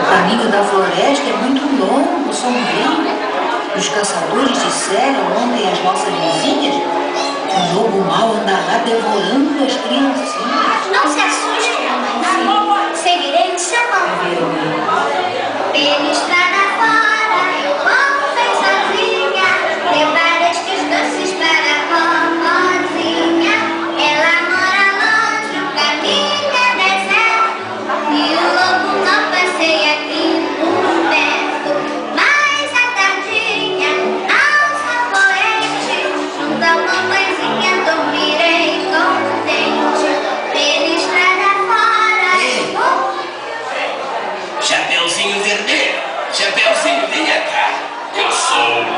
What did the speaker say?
O caminho da floresta é muito longo, sombrio. Os caçadores disseram ontem às nossas vizinhas que o lobo mau anda lá devorando as criancinhas. Não se assuste, mamãe. Seguirei o seu nome. Pela estrada fora, eu vou bem sozinha, levar estes doces para a vovozinha. Ela mora longe, o caminho é deserto, e o lobo não passeia aqui por perto. Mas à tardinha, aos rapoentes, junto à mamãezinha dormirei contente. Pela estrada fora, eu vou. Chapeuzinho vermelho, Chapeuzinho, venha cá. Eu sou